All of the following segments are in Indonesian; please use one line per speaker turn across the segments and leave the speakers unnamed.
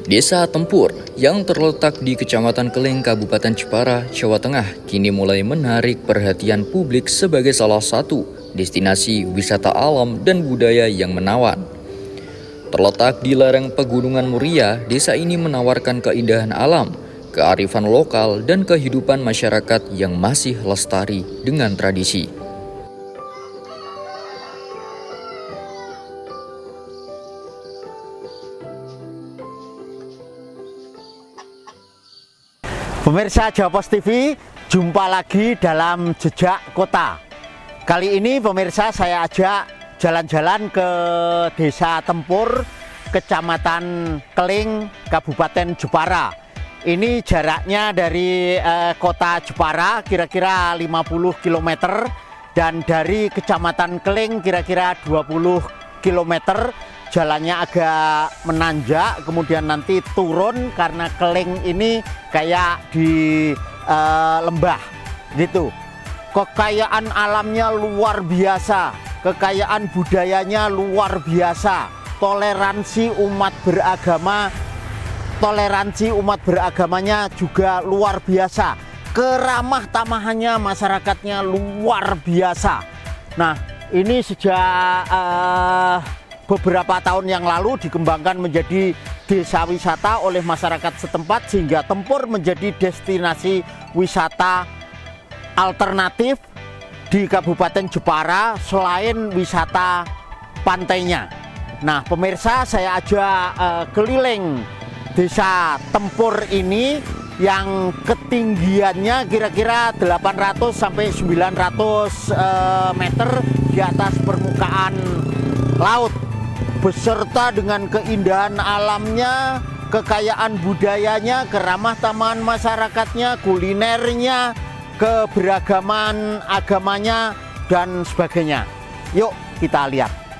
Desa Tempur yang terletak di Kecamatan Keleng, Kabupaten Jepara, Jawa Tengah kini mulai menarik perhatian publik sebagai salah satu destinasi wisata alam dan budaya yang menawan. Terletak di lereng Pegunungan Muria, desa ini menawarkan keindahan alam, kearifan lokal, dan kehidupan masyarakat yang masih lestari dengan tradisi.
Pemirsa Jawa Pos TV, jumpa lagi dalam Jejak Kota. Kali ini pemirsa saya ajak jalan-jalan ke Desa Tempur, Kecamatan Keleng, Kabupaten Jepara. Ini jaraknya dari kota Jepara kira-kira 50 km dan dari Kecamatan Keleng kira-kira 20 km. Jalannya agak menanjak, kemudian nanti turun karena Keleng ini kayak di lembah gitu. Kekayaan alamnya luar biasa, kekayaan budayanya luar biasa, toleransi umat beragamanya juga luar biasa, keramah tamahannya masyarakatnya luar biasa. Nah, ini sejak beberapa tahun yang lalu dikembangkan menjadi desa wisata oleh masyarakat setempat sehingga Tempur menjadi destinasi wisata alternatif di Kabupaten Jepara selain wisata pantainya. Nah, pemirsa, saya ajak keliling Desa Tempur ini yang ketinggiannya kira-kira 800 sampai 900 meter di atas permukaan laut, beserta dengan keindahan alamnya, kekayaan budayanya, keramah tamahan masyarakatnya, kulinernya, keberagaman agamanya, dan sebagainya. Yuk kita lihat.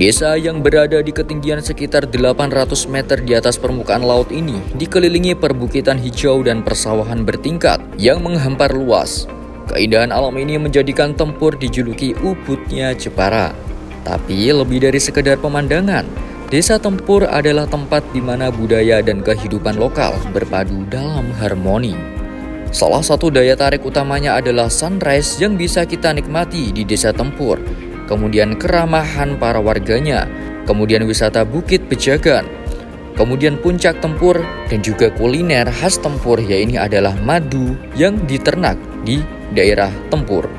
Desa yang berada di ketinggian sekitar 800 meter di atas permukaan laut ini dikelilingi perbukitan hijau dan persawahan bertingkat yang menghampar luas. Keindahan alam ini menjadikan Tempur dijuluki ubudnya Jepara. Tapi lebih dari sekedar pemandangan, Desa Tempur adalah tempat di mana budaya dan kehidupan lokal berpadu dalam harmoni. Salah satu daya tarik utamanya adalah sunrise yang bisa kita nikmati di Desa Tempur, kemudian keramahan para warganya, kemudian wisata Bukit Pejagan, kemudian puncak Tempur, dan juga kuliner khas Tempur, yaitu adalah madu yang diternak di daerah Tempur.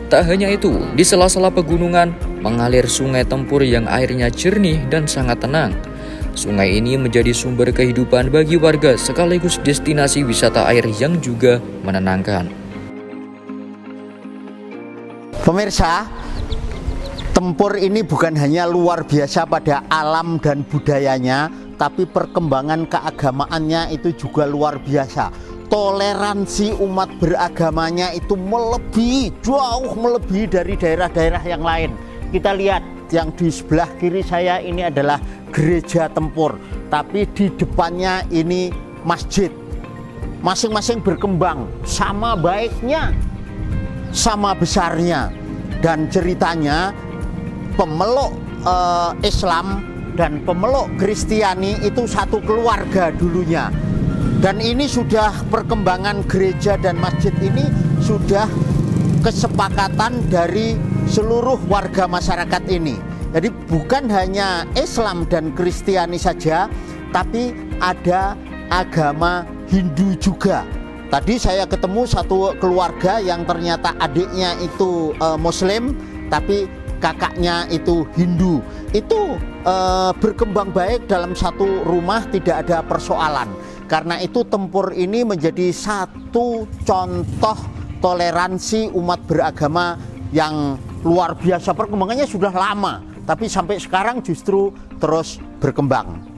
Tak hanya itu, di sela-sela pegunungan mengalir sungai Tempur yang airnya jernih dan sangat tenang. Sungai ini menjadi sumber kehidupan bagi warga sekaligus destinasi wisata air yang juga menenangkan.
Pemirsa, Tempur ini bukan hanya luar biasa pada alam dan budayanya, tapi perkembangan keagamaannya itu juga luar biasa. Toleransi umat beragamanya itu jauh melebihi dari daerah-daerah yang lain. Kita lihat yang di sebelah kiri saya ini adalah gereja Tempur, tapi di depannya ini masjid. Masing-masing berkembang, sama baiknya, sama besarnya, dan ceritanya pemeluk Islam dan pemeluk Kristiani itu satu keluarga dulunya. Dan ini sudah perkembangan gereja dan masjid ini sudah kesepakatan dari seluruh warga masyarakat ini. Jadi bukan hanya Islam dan Kristiani saja, tapi ada agama Hindu juga. Tadi saya ketemu satu keluarga yang ternyata adiknya itu Muslim, tapi kakaknya itu Hindu. Itu berkembang baik dalam satu rumah, tidak ada persoalan. Karena itu Tempur ini menjadi satu contoh toleransi umat beragama yang luar biasa. Perkembangannya sudah lama, tapi sampai sekarang justru terus berkembang.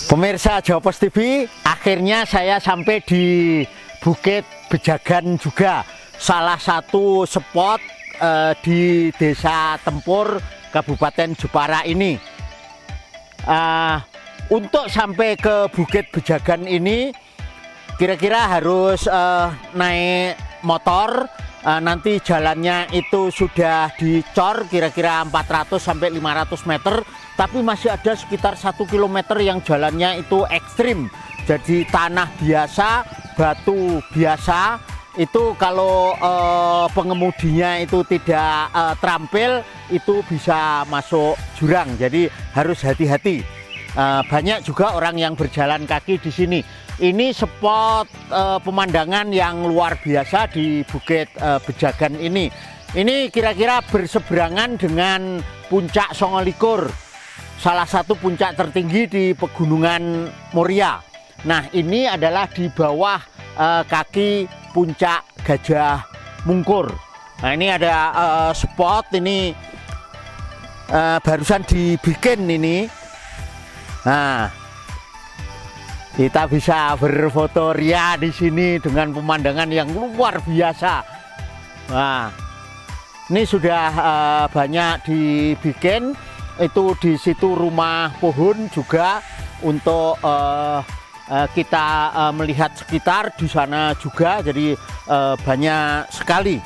Pemirsa Jawa Pos TV, akhirnya saya sampai di Bukit Bejagan juga, salah satu spot di Desa Tempur, Kabupaten Jepara ini. Untuk sampai ke Bukit Bejagan ini, kira-kira harus naik motor. Nanti jalannya itu sudah dicor kira-kira 400 sampai 500 meter, tapi masih ada sekitar 1 km yang jalannya itu ekstrim. Jadi tanah biasa, batu biasa, itu kalau pengemudinya itu tidak terampil itu bisa masuk jurang. Jadi harus hati-hati. Banyak juga orang yang berjalan kaki di sini. Ini spot pemandangan yang luar biasa di Bukit Bejagan ini. Ini kira-kira berseberangan dengan Puncak Songolikur, salah satu puncak tertinggi di Pegunungan Muria. Nah, ini adalah di bawah kaki Puncak Gajah Mungkur. Nah, ini ada spot ini barusan dibikin ini. Nah, kita bisa berfoto ria di sini dengan pemandangan yang luar biasa. Nah, ini sudah banyak dibikin. Itu di situ rumah pohon juga untuk kita melihat sekitar di sana juga. Jadi banyak sekali.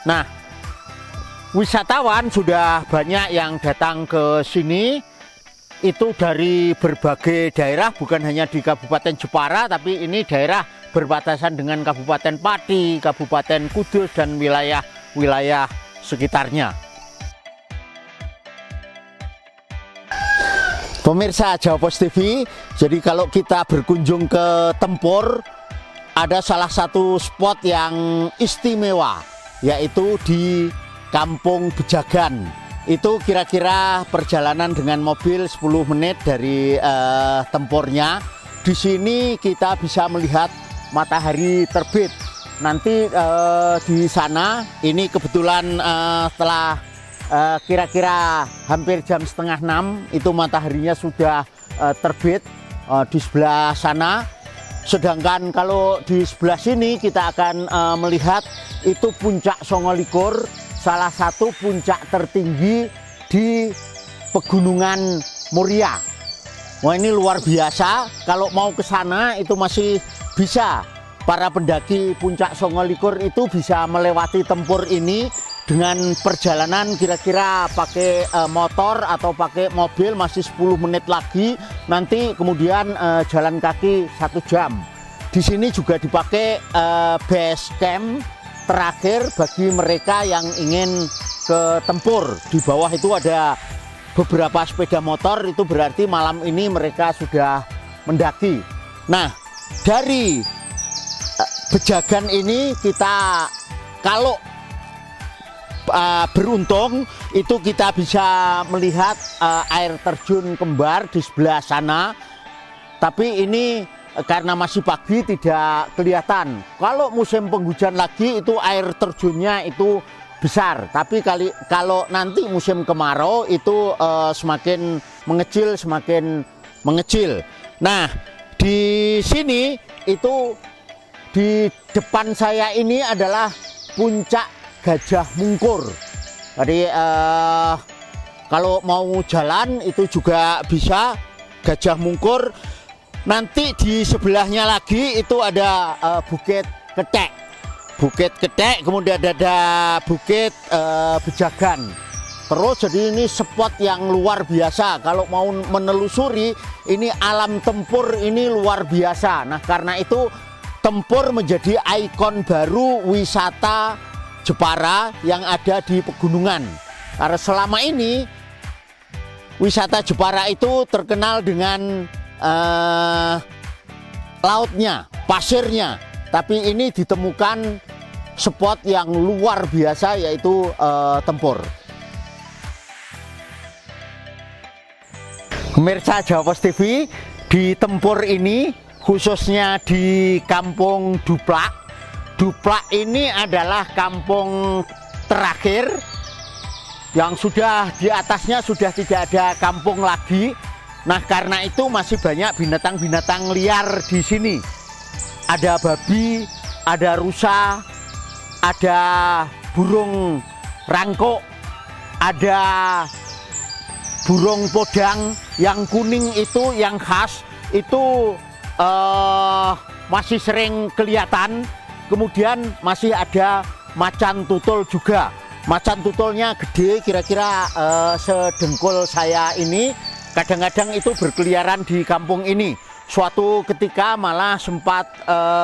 Nah, wisatawan sudah banyak yang datang ke sini. Itu dari berbagai daerah, bukan hanya di Kabupaten Jepara, tapi ini daerah berbatasan dengan Kabupaten Pati, Kabupaten Kudus, dan wilayah-wilayah sekitarnya. Pemirsa Jawa Pos TV, jadi kalau kita berkunjung ke Tempur, ada salah satu spot yang istimewa, yaitu di Kampung Bejagan. Itu kira-kira perjalanan dengan mobil 10 menit dari Tempurnya. Di sini kita bisa melihat matahari terbit. Nanti di sana ini kebetulan setelah kira-kira hampir jam setengah 6 itu mataharinya sudah terbit di sebelah sana. Sedangkan kalau di sebelah sini kita akan melihat itu Puncak Songolikur, salah satu puncak tertinggi di Pegunungan Muria. Wah, ini luar biasa. Kalau mau ke sana itu masih bisa. Para pendaki Puncak Songolikur itu bisa melewati Tempur ini dengan perjalanan kira-kira pakai motor atau pakai mobil masih 10 menit lagi. Nanti kemudian jalan kaki 1 jam. Di sini juga dipakai base camp terakhir bagi mereka yang ingin ke Tempur. Di bawah itu ada beberapa sepeda motor, itu berarti malam ini mereka sudah mendaki. Nah, dari Bejagan ini kita kalau beruntung itu kita bisa melihat air terjun kembar di sebelah sana. Tapi ini karena masih pagi tidak kelihatan. Kalau musim penghujan lagi itu air terjunnya itu besar, tapi kalau nanti musim kemarau itu semakin mengecil. Nah, di sini itu di depan saya ini adalah puncak Gajah Mungkur. Jadi kalau mau jalan itu juga bisa Gajah Mungkur. Nanti di sebelahnya lagi itu ada Bukit Ketek, kemudian ada Bukit Bejagan. Terus jadi ini spot yang luar biasa. Kalau mau menelusuri ini alam tempur ini luar biasa. Nah, karena itu tempur menjadi ikon baru wisata Jepara yang ada di pegunungan. Karena selama ini wisata Jepara itu terkenal dengan lautnya, pasirnya. Tapi ini ditemukan spot yang luar biasa, yaitu tempur. Pemirsa Jawa Pos TV, di tempur ini khususnya di Kampung Duplak. Duplak ini adalah kampung terakhir yang sudah di atasnya sudah tidak ada kampung lagi. Nah, karena itu masih banyak binatang-binatang liar di sini. Ada babi, ada rusa, ada burung rangkok, ada burung podang yang kuning itu yang khas itu masih sering kelihatan. Kemudian masih ada macan tutul juga. Macan tutulnya gede, kira-kira sedengkul saya ini. Kadang-kadang itu berkeliaran di kampung ini. Suatu ketika malah sempat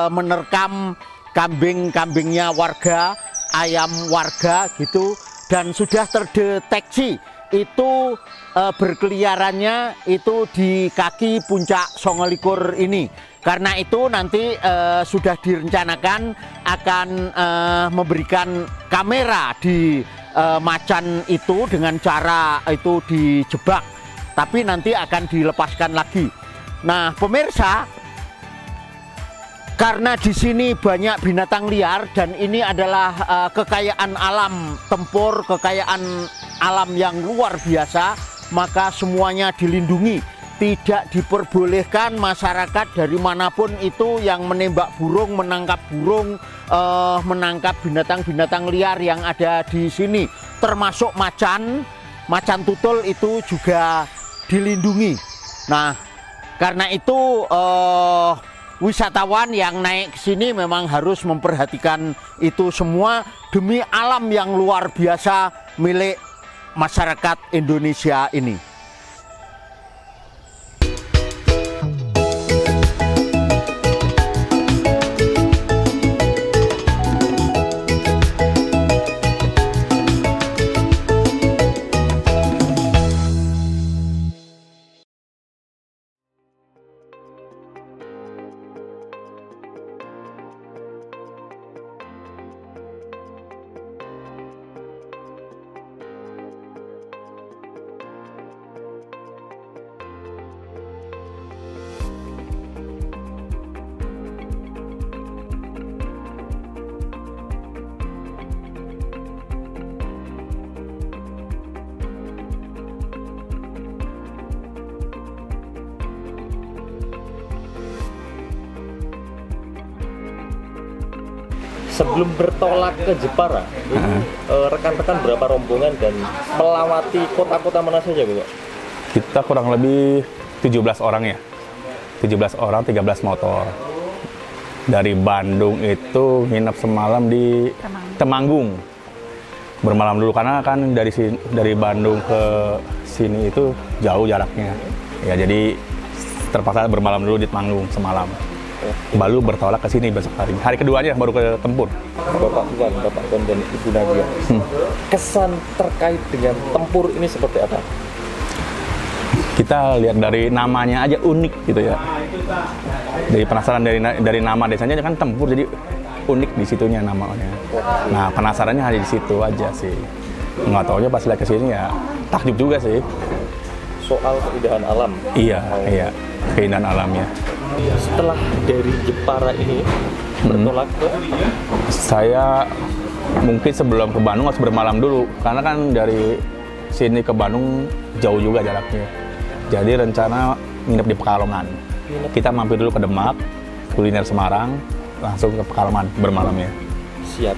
menerkam kambing-kambingnya warga, ayam warga gitu, dan sudah terdeteksi itu berkeliarannya itu di kaki puncak Songolikur ini. Karena itu nanti sudah direncanakan akan memberikan kamera di macan itu dengan cara itu dijebak, tapi nanti akan dilepaskan lagi. Nah, pemirsa, karena di sini banyak binatang liar dan ini adalah kekayaan alam tempur, kekayaan alam yang luar biasa, maka semuanya dilindungi. Tidak diperbolehkan masyarakat dari manapun itu yang menembak burung, menangkap burung, menangkap binatang-binatang liar yang ada di sini, termasuk macan tutul itu juga dilindungi. Nah, karena itu wisatawan yang naik ke sini memang harus memperhatikan itu semua demi alam yang luar biasa milik masyarakat Indonesia ini.
Sebelum bertolak ke Jepara, rekan-rekan berapa rombongan dan melewati kota-kota mana saja, Bapak?
Kita kurang lebih 17 orang ya. 17 orang, 13 motor. Dari Bandung itu nginep semalam di Temanggung. Bermalam dulu karena kan dari Bandung ke sini itu jauh jaraknya. Ya jadi terpaksa bermalam dulu di Temanggung semalam. Baru bertolak ke sini besok hari. Hari keduanya baru ke tempur.
Bapak Tuan dan Ibu Nadia. Kesan terkait dengan tempur ini seperti apa?
Kita lihat dari namanya aja unik gitu ya. Jadi penasaran dari nama desanya kan tempur, jadi unik di situnya namanya. Nah, penasarannya ada di situ aja sih. Nggak taunya pas lihat ke sini ya takjub juga sih.
Soal keindahan alam.
Iya, keindahan alamnya.
Setelah dari Jepara ini bertolak ke?
Saya mungkin sebelum ke Bandung harus bermalam dulu, karena kan dari sini ke Bandung jauh juga jaraknya. Jadi rencana nginep di Pekalongan. Kita mampir dulu ke Demak, kuliner Semarang, langsung ke Pekalongan bermalamnya.
Siap.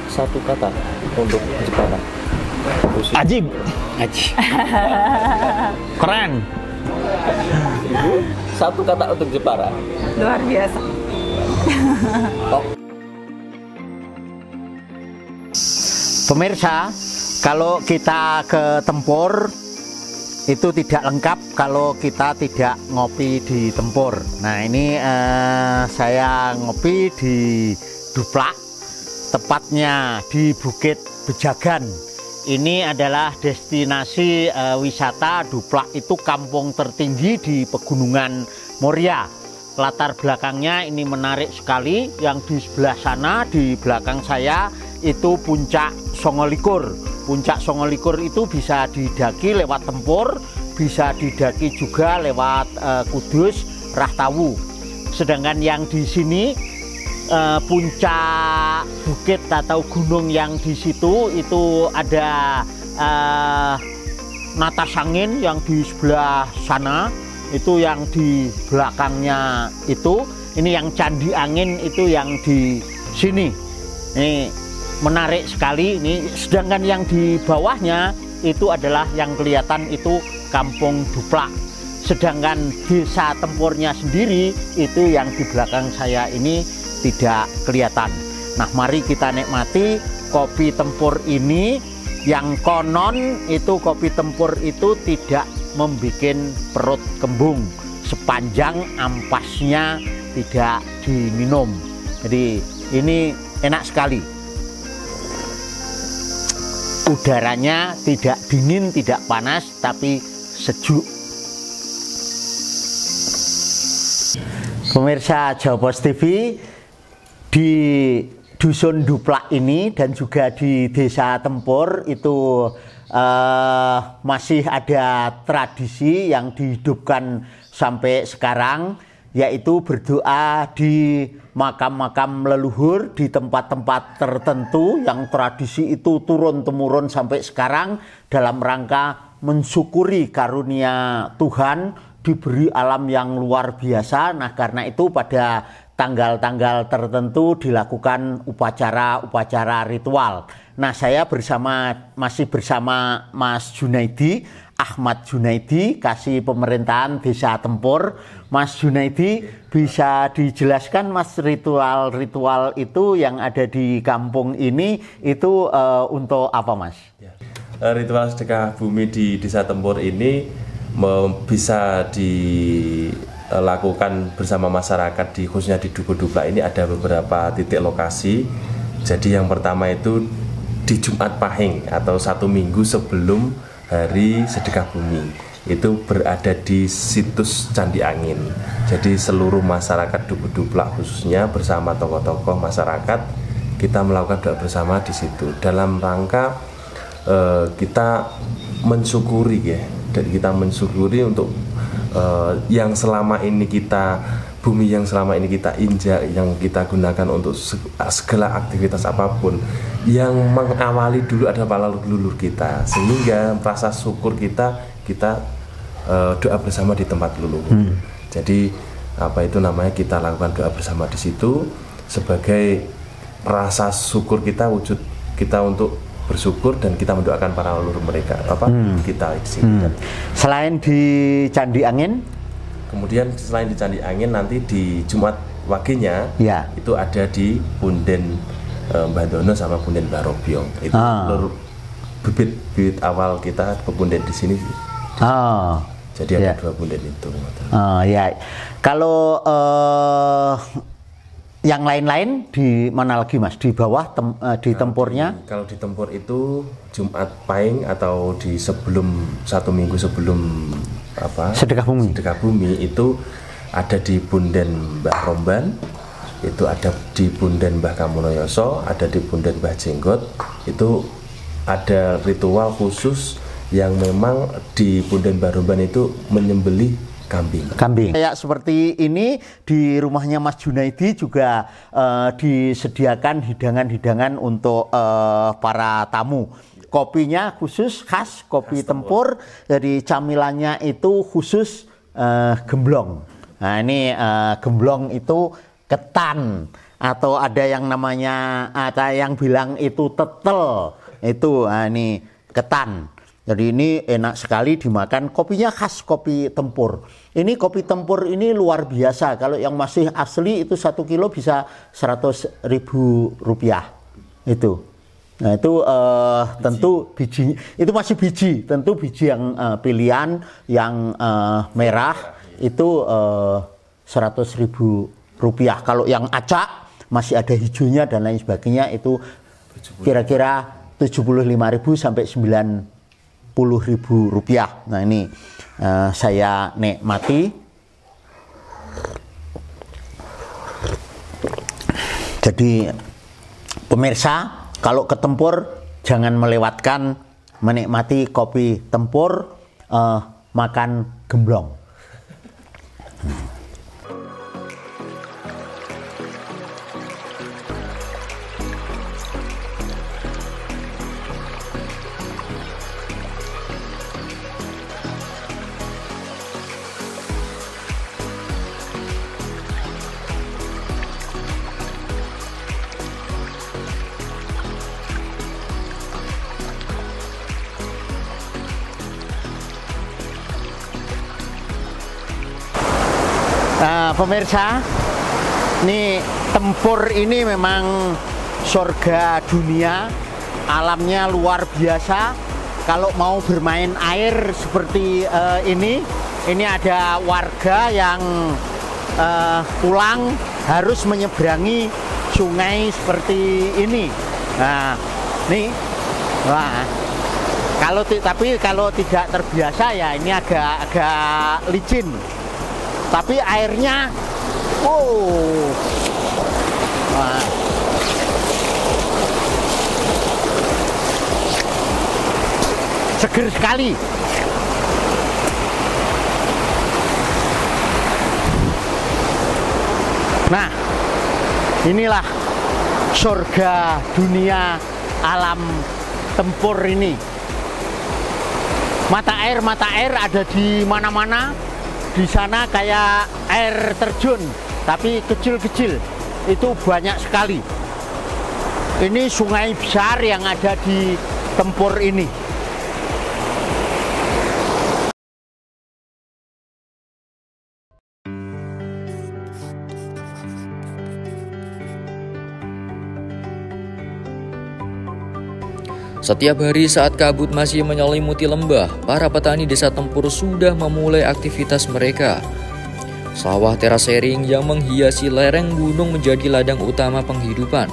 Satu kata untuk Jepara.
Ajib. Ajib. Keren.
Satu kata untuk Jepara.
Luar biasa.
Pemirsa, kalau kita ke Tempur itu tidak lengkap kalau kita tidak ngopi di Tempur. Nah ini saya ngopi di Duplak, tepatnya di Bukit Bejagan. Ini adalah destinasi wisata. Duplak itu kampung tertinggi di Pegunungan Moria. Latar belakangnya ini menarik sekali. Yang di sebelah sana, di belakang saya, itu puncak Songolikur. Puncak Songolikur itu bisa didaki lewat Tempur, bisa didaki juga lewat Kudus, Rahtawu. Sedangkan yang di sini puncak bukit atau gunung yang di situ itu ada Natas Angin yang di sebelah sana, itu yang di belakangnya itu. Ini yang Candi Angin itu yang di sini. Ini menarik sekali ini. Sedangkan yang di bawahnya itu adalah yang kelihatan itu Kampung Duplak. Sedangkan desa Tempurnya sendiri itu yang di belakang saya ini tidak kelihatan. Nah, mari kita nikmati kopi Tempur ini. Yang konon itu kopi Tempur itu tidak membuat perut kembung sepanjang ampasnya tidak diminum. Jadi ini enak sekali. Udaranya tidak dingin, tidak panas, tapi sejuk. Pemirsa Jawa Pos TV, di Dusun Duplak ini dan juga di Desa Tempur itu masih ada tradisi yang dihidupkan sampai sekarang, yaitu berdoa di makam-makam leluhur di tempat-tempat tertentu yang tradisi itu turun-temurun sampai sekarang dalam rangka mensyukuri karunia Tuhan diberi alam yang luar biasa. Nah, karena itu pada tanggal-tanggal tertentu dilakukan upacara-upacara ritual. Nah, saya masih bersama Mas Junaidi, Ahmad Junaidi, Kasih Pemerintahan Desa Tempur. Mas Junaidi, bisa dijelaskan Mas, ritual-ritual itu yang ada di kampung ini itu untuk apa, Mas?
Ritual sedekah bumi di Desa Tempur ini bisa dilakukan bersama masyarakat khususnya di Duku Duplak ini. Ada beberapa titik lokasi. Jadi yang pertama itu di Jumat Pahing atau 1 minggu sebelum hari sedekah bumi, itu berada di situs Candi Angin. Jadi seluruh masyarakat Duku Duplak khususnya bersama tokoh-tokoh masyarakat kita melakukan doa bersama di situ dalam rangka kita mensyukuri ya, dan kita mensyukuri untuk yang selama ini bumi yang selama ini kita injak, yang kita gunakan untuk segala aktivitas apapun, yang mengawali dulu adalah para leluhur kita, sehingga rasa syukur kita doa bersama di tempat leluhur. Jadi apa itu namanya, kita lakukan doa bersama di situ sebagai rasa syukur kita, wujud kita untuk bersyukur dan kita mendoakan para leluhur mereka kita di sini.
Selain di Candi Angin,
kemudian selain di Candi Angin, nanti di Jumat Waginya
ya, itu
ada di Punden Mbah Dono sama Punden Mbah Robyong. Itu bibit awal kita pepunden di sini. Jadi ada 2 punden itu.
Ya. Kalau yang lain-lain di mana lagi, Mas? Di bawah di Tempurnya?
Kalau di Tempur itu Jumat Pahing atau di 1 minggu sebelum sedekah bumi itu ada di Punden Mbah Romban, itu ada di Punden Mbah Kamunoyoso, ada di Punden Mbah Jenggot. Itu ada ritual khusus yang memang di Punden Mbah Romban itu menyembelih
Kambing. Kayak seperti ini di rumahnya Mas Junaidi juga disediakan hidangan-hidangan untuk para tamu. Kopinya khusus khas kopi tempur, jadi camilannya itu khusus gemblong. Nah ini gemblong itu ketan, atau ada yang namanya, ada yang bilang itu tetel, itu ini ketan. Jadi ini enak sekali dimakan, kopinya khas kopi tempur. Ini kopi tempur ini luar biasa, kalau yang masih asli itu 1 kilo bisa 100.000 rupiah. Itu. Nah itu tentu biji, itu masih biji, tentu biji yang pilihan, yang merah itu 100.000 rupiah. Kalau yang acak masih ada hijaunya dan lain sebagainya itu kira-kira 75.000 sampai 90.000 rupiah. Nah ini saya nikmati. Jadi pemirsa, kalau ke Tempur jangan melewatkan menikmati kopi Tempur, makan gemblong. Pemirsa, ini Tempur ini memang surga dunia, alamnya luar biasa. Kalau mau bermain air seperti ini ada warga yang pulang harus menyeberangi sungai seperti ini. Nah, nih, wah. Tapi kalau tidak terbiasa ya ini agak licin. Tapi airnya, wah. Seger sekali. Nah, inilah surga dunia alam Tempur ini. Mata air ada di mana-mana. Di sana kayak air terjun, tapi kecil-kecil, itu banyak sekali. Ini sungai besar yang ada di Tempur ini.
Setiap hari saat kabut masih menyelimuti lembah, para petani desa Tempur sudah memulai aktivitas mereka. Sawah terasering yang menghiasi lereng gunung menjadi ladang utama penghidupan.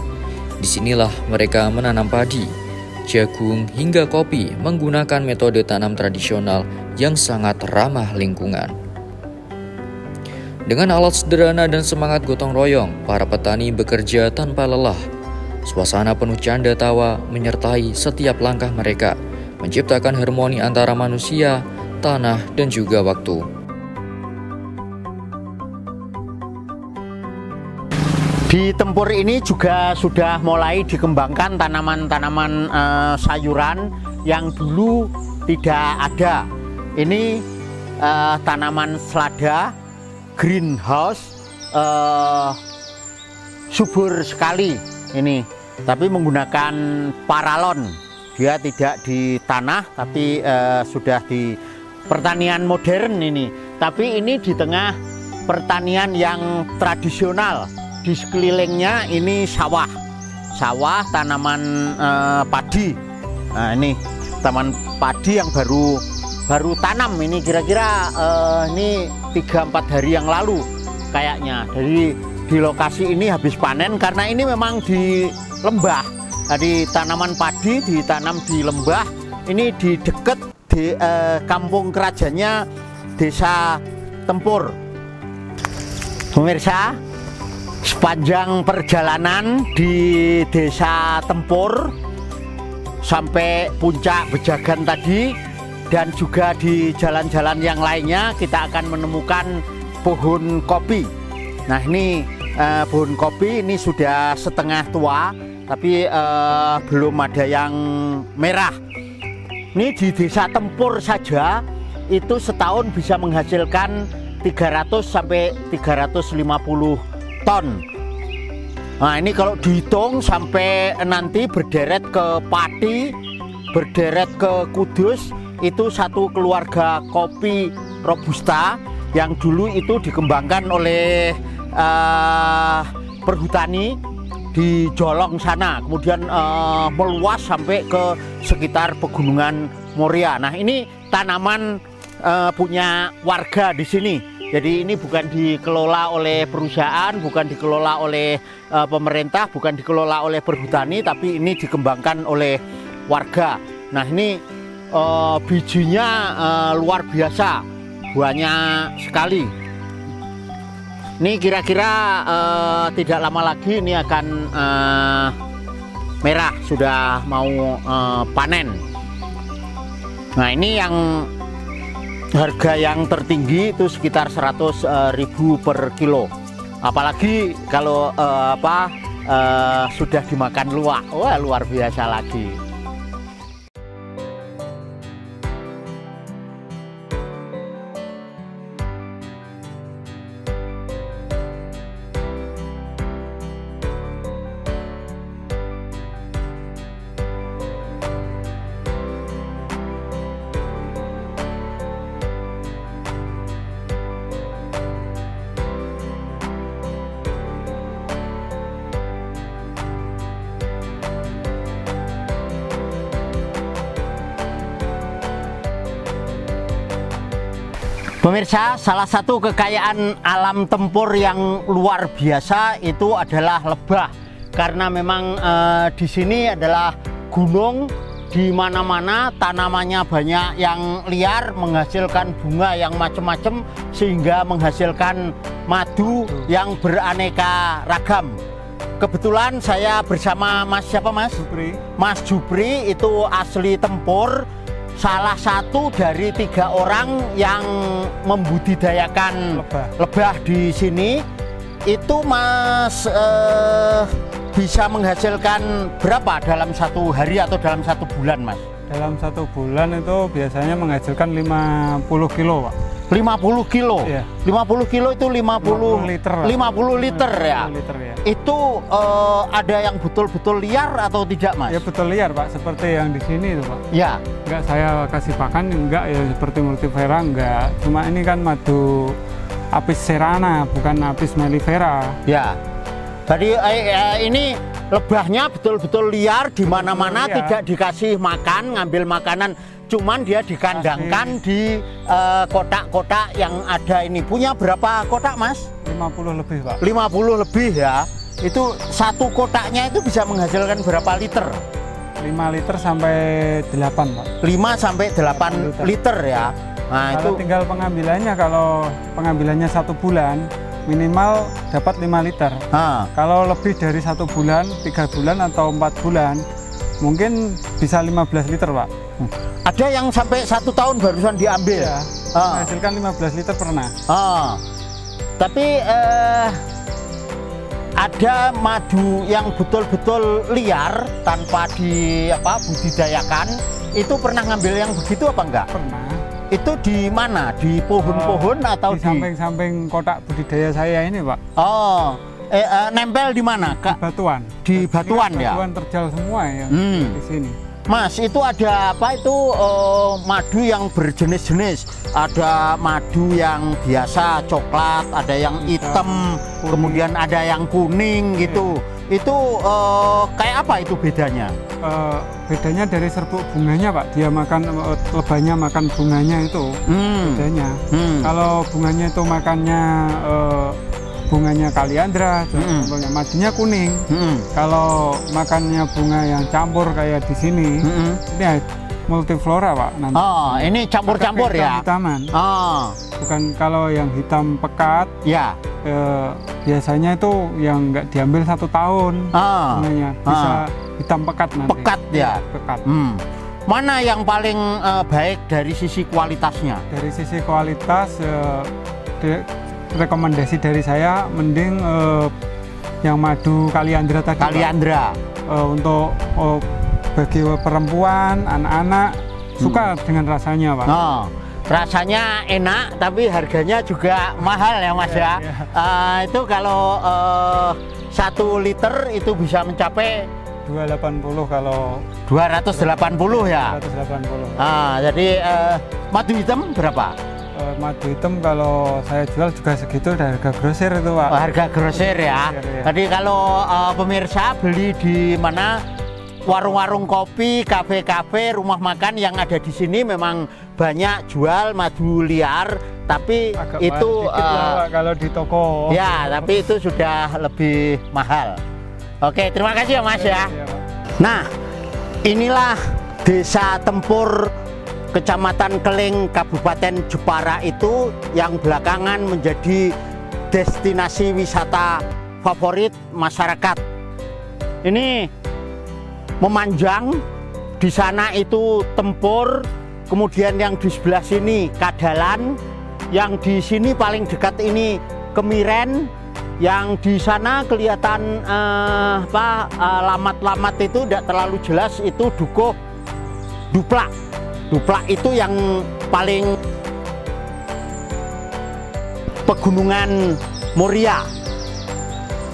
Disinilah mereka menanam padi, jagung hingga kopi menggunakan metode tanam tradisional yang sangat ramah lingkungan. Dengan alat sederhana dan semangat gotong royong, para petani bekerja tanpa lelah. Suasana penuh canda tawa menyertai setiap langkah mereka, menciptakan harmoni antara manusia, tanah, dan juga waktu.
Di Tempur ini juga sudah mulai dikembangkan tanaman-tanaman sayuran yang dulu tidak ada. Ini tanaman selada, greenhouse, subur sekali. Ini tapi menggunakan paralon, dia tidak di tanah tapi sudah di pertanian modern ini. Tapi ini di tengah pertanian yang tradisional, di sekelilingnya ini sawah tanaman padi. Nah ini taman padi yang baru tanam, ini kira-kira ini 3-4 hari yang lalu kayaknya. Jadi di lokasi ini habis panen karena ini memang di lembah. Jadi tanaman padi ditanam di lembah. Ini di dekat di kampung kerajaannya Desa Tempur. Pemirsa, sepanjang perjalanan di Desa Tempur sampai puncak Bejagan tadi, dan juga di jalan-jalan yang lainnya kita akan menemukan pohon kopi. Nah ini pohon kopi ini sudah setengah tua, tapi belum ada yang merah. Ini di Desa Tempur saja itu setahun bisa menghasilkan 300 sampai 350 ton. Nah ini kalau dihitung sampai nanti berderet ke Pati, berderet ke Kudus, itu satu keluarga kopi Robusta yang dulu itu dikembangkan oleh perhutani di Jolong sana, kemudian meluas sampai ke sekitar Pegunungan Moria. Nah ini tanaman punya warga di sini. Jadi ini bukan dikelola oleh perusahaan, bukan dikelola oleh pemerintah, bukan dikelola oleh perhutani, tapi ini dikembangkan oleh warga. Nah ini bijinya luar biasa, banyak sekali. Ini kira-kira tidak lama lagi ini akan merah, sudah mau panen. Nah ini yang harga yang tertinggi itu sekitar 100.000 per kilo. Apalagi kalau sudah dimakan luwak, wah luar biasa lagi. Pemirsa, salah satu kekayaan alam Tempur yang luar biasa itu adalah lebah. Karena memang di sini adalah gunung, di mana-mana tanamannya banyak yang liar, menghasilkan bunga yang macam-macam sehingga menghasilkan madu yang beraneka ragam. Kebetulan saya bersama Mas siapa Mas?
Jupri.
Mas Jupri itu asli Tempur. Salah satu dari 3 orang yang membudidayakan lebah di sini. Itu Mas bisa menghasilkan berapa dalam satu hari atau dalam satu bulan Mas?
Dalam satu bulan itu biasanya menghasilkan 50 kilo Pak.
50 kilo?
Iya.
50 kilo itu 50
liter.
50 liter ya?
50 liter ya.
Itu ada yang betul-betul liar atau tidak Mas?
Ya betul liar Pak, seperti yang di sini itu Pak.
Ya.
Enggak saya kasih pakan, enggak ya seperti multifera, enggak. Cuma ini kan madu Apis cerana, bukan Apis mellifera.
Ya. Jadi ini lebahnya betul-betul liar di mana-mana, tidak dikasih makan, ngambil makanan. Cuman dia dikandangkan di kotak-kotak yang ada ini. Punya berapa kotak Mas?
50 lebih Pak.
50 lebih ya. Itu satu kotaknya itu bisa menghasilkan berapa liter?
5 liter sampai 8 Pak.
5 sampai 8 liter ya. Nah
kalau
itu
tinggal pengambilannya, kalau pengambilannya 1 bulan minimal dapat 5 liter. Kalau lebih dari 1 bulan, 3 bulan atau 4 bulan mungkin bisa 15 liter Pak.
Ada yang sampai 1 tahun barusan diambil.
Ya, menghasilkan 15 liter pernah.
Tapi ada madu yang betul-betul liar tanpa budidayakan. Itu pernah ngambil yang begitu apa enggak?
Pernah.
Itu di mana? Di pohon-pohon atau
di samping-samping kotak budidaya saya ini Pak.
Nempel di mana Kak?
Di batuan.
Di batuan ya?
Batuan terjal semua yang di sini.
Mas, itu ada apa itu madu yang berjenis-jenis. Ada madu yang biasa coklat, ada yang hitam, kemudian ada yang kuning gitu. Itu kayak apa itu bedanya?
Bedanya dari serbuk bunganya Pak. Dia makan lebahnya, makan bunganya itu bedanya. Kalau bunganya itu makannya bunganya kaliandra, madunya kuning. Kalau makannya bunga yang campur kayak di sini, ini multiflora Pak. Nanti.
Ini campur-campur ya?
Hitaman. Bukan kalau yang hitam pekat. Ya. Biasanya itu yang nggak diambil 1 tahun. Bunganya bisa hitam pekat nanti.
Pekat ya?
Pekat.
mana yang paling baik dari sisi kualitasnya?
Dari sisi kualitas, rekomendasi dari saya mending yang madu Kaliandra tadi.
Kaliandra.
Untuk bagi perempuan, anak-anak suka dengan rasanya, Pak.
Oh, rasanya enak, tapi harganya juga mahal ya, Mas ya. Itu kalau 1 liter itu bisa mencapai
280 kalau
280 ya.
280.
Jadi madu hitam berapa?
Madu hitam kalau saya jual juga segitu dari harga grosir itu, Pak.
Harga grosir ya. Jadi kalau pemirsa beli di mana warung-warung kopi, kafe-kafe, rumah makan yang ada di sini memang banyak jual madu liar, tapi agak itu
lah, Pak, kalau di toko.
Ya, tapi itu sudah lebih mahal. Oke, terima kasih ya, Mas ya. Nah, inilah Desa Tempur, Kecamatan Keling, Kabupaten Jepara itu yang belakangan menjadi destinasi wisata favorit masyarakat. Ini memanjang, di sana itu Tempur, kemudian yang di sebelah sini Kadalan, yang di sini paling dekat ini Kemiren, yang di sana kelihatan lamat-lamat itu tidak terlalu jelas, itu Dukuh Duplak. Duplak itu yang paling pegunungan Muria.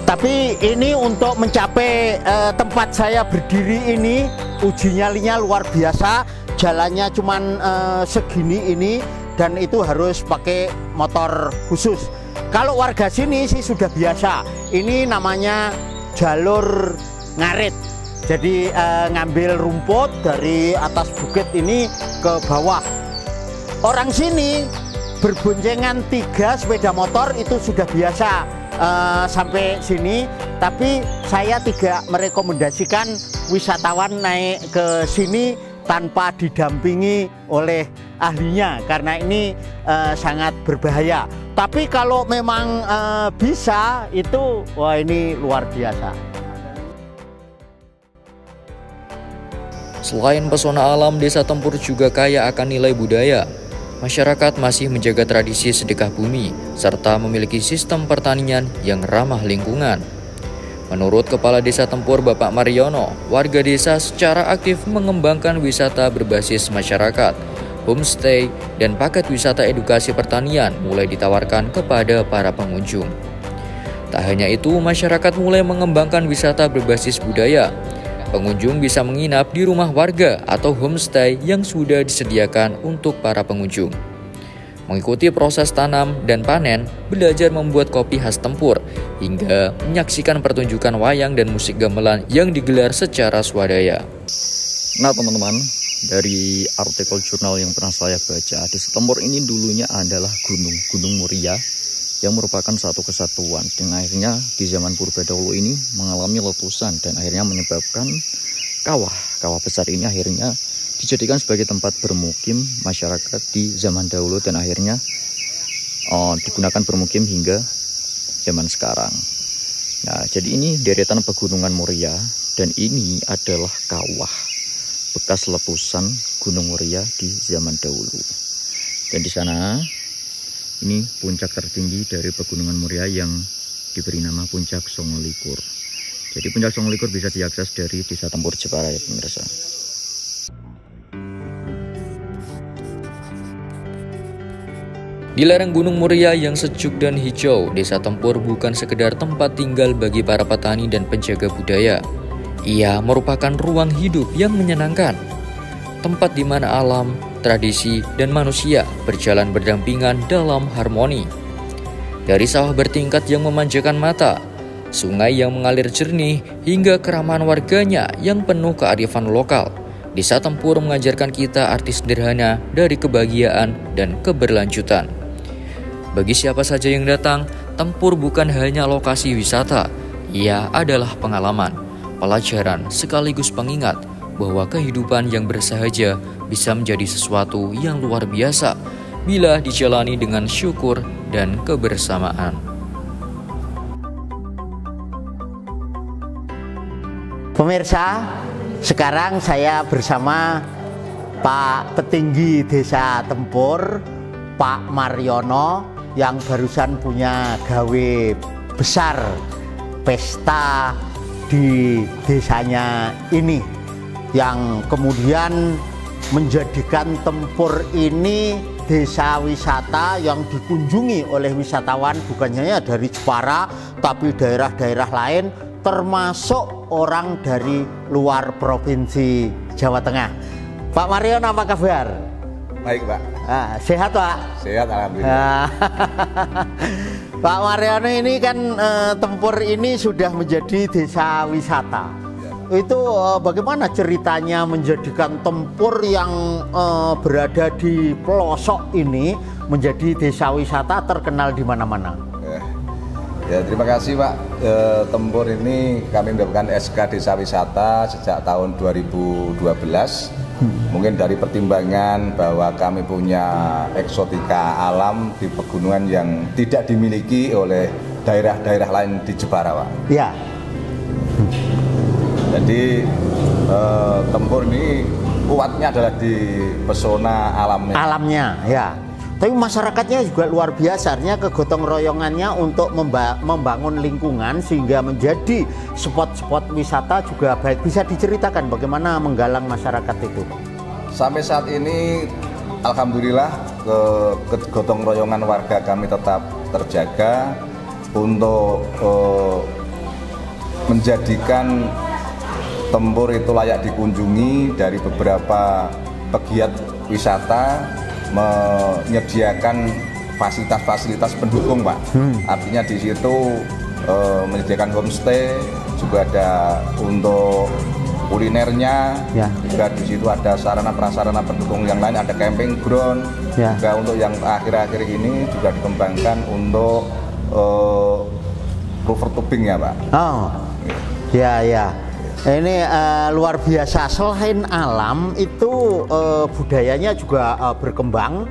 Tapi ini untuk mencapai tempat saya berdiri ini, uji nyalinya luar biasa. Jalannya cuman segini ini, dan itu harus pakai motor khusus. Kalau warga sini sih sudah biasa. Ini namanya jalur ngarit. Jadi ngambil rumput dari atas bukit ini ke bawah. Orang sini berboncengan 3 sepeda motor itu sudah biasa sampai sini. Tapi saya tidak merekomendasikan wisatawan naik ke sini tanpa didampingi oleh ahlinya, karena ini sangat berbahaya. Tapi kalau memang bisa, itu wah, ini luar biasa.
Selain pesona alam, Desa Tempur juga kaya akan nilai budaya. Masyarakat masih menjaga tradisi sedekah bumi, serta memiliki sistem pertanian yang ramah lingkungan. Menurut Kepala Desa Tempur Bapak Mariono, warga desa secara aktif mengembangkan wisata berbasis masyarakat, homestay, dan paket wisata edukasi pertanian mulai ditawarkan kepada para pengunjung. Tak hanya itu, masyarakat mulai mengembangkan wisata berbasis budaya. Pengunjung bisa menginap di rumah warga atau homestay yang sudah disediakan untuk para pengunjung. Mengikuti proses tanam dan panen, belajar membuat kopi khas Tempur, hingga menyaksikan pertunjukan wayang dan musik gamelan yang digelar secara swadaya.
Nah teman-teman, dari artikel jurnal yang pernah saya baca, Desa Tempur ini dulunya adalah Gunung Muria yang merupakan satu kesatuan, dan akhirnya di zaman purba dahulu ini mengalami letusan dan akhirnya menyebabkan kawah besar ini akhirnya dijadikan sebagai tempat bermukim masyarakat di zaman dahulu, dan akhirnya digunakan bermukim hingga zaman sekarang. Nah, jadi ini deretan pegunungan Muria, dan ini adalah kawah bekas letusan Gunung Muria di zaman dahulu. Dan di sana ini puncak tertinggi dari pegunungan Muria yang diberi nama Puncak Songolikur. Jadi Puncak Songolikur bisa diakses dari Desa Tempur Jepara ya pemirsa.
Di lereng Gunung Muria yang sejuk dan hijau, Desa Tempur bukan sekedar tempat tinggal bagi para petani dan penjaga budaya. Ia merupakan ruang hidup yang menyenangkan. Tempat di mana alam, tradisi, dan manusia berjalan berdampingan dalam harmoni. Dari sawah bertingkat yang memanjakan mata, sungai yang mengalir jernih, hingga keramahan warganya yang penuh kearifan lokal, Desa Tempur mengajarkan kita arti sederhana dari kebahagiaan dan keberlanjutan. Bagi siapa saja yang datang, Tempur bukan hanya lokasi wisata, ia adalah pengalaman, pelajaran, sekaligus pengingat bahwa kehidupan yang bersahaja bisa menjadi sesuatu yang luar biasa bila dijalani dengan syukur dan kebersamaan.
Pemirsa, sekarang saya bersama Pak Petinggi Desa Tempur, Pak Mariono, yang barusan punya gawe besar pesta di desanya ini, yang kemudian menjadikan Tempur ini desa wisata yang dikunjungi oleh wisatawan bukan hanya dari Jepara tapi daerah-daerah lain, termasuk orang dari luar provinsi Jawa Tengah. Pak Mariono, apa kabar?
Baik, Pak.
Sehat, Pak?
Sehat, alhamdulillah.
Pak Mariono, ini kan Tempur ini sudah menjadi desa wisata. Ya. Itu bagaimana ceritanya menjadikan Tempur yang berada di pelosok ini menjadi desa wisata terkenal di mana-mana?
Ya, terima kasih, Pak. Tempur ini kami mendapatkan SK Desa Wisata sejak tahun 2012. Mungkin dari pertimbangan bahwa kami punya eksotika alam di pegunungan yang tidak dimiliki oleh daerah-daerah lain di Jepara, Pak.
Ya.
Jadi Tempur ini kuatnya adalah di pesona alamnya.
Alamnya, ya. Tapi masyarakatnya juga luar biasa, artinya kegotong royongannya untuk membangun lingkungan sehingga menjadi spot-spot wisata juga baik. Bisa diceritakan bagaimana menggalang masyarakat itu?
Sampai saat ini alhamdulillah kegotong royongan warga kami tetap terjaga untuk menjadikan Tempur itu layak dikunjungi. Dari beberapa pegiat wisata menyediakan fasilitas-fasilitas pendukung, Pak. Artinya di situ menyediakan homestay, juga ada untuk kulinernya, ya. Juga di situ ada sarana prasarana pendukung yang lain, ada camping ground, ya. Juga untuk yang akhir-akhir ini juga dikembangkan untuk roofer tubing, ya, Pak.
Oh, ya, ya. Ini luar biasa. Selain alam itu budayanya juga berkembang.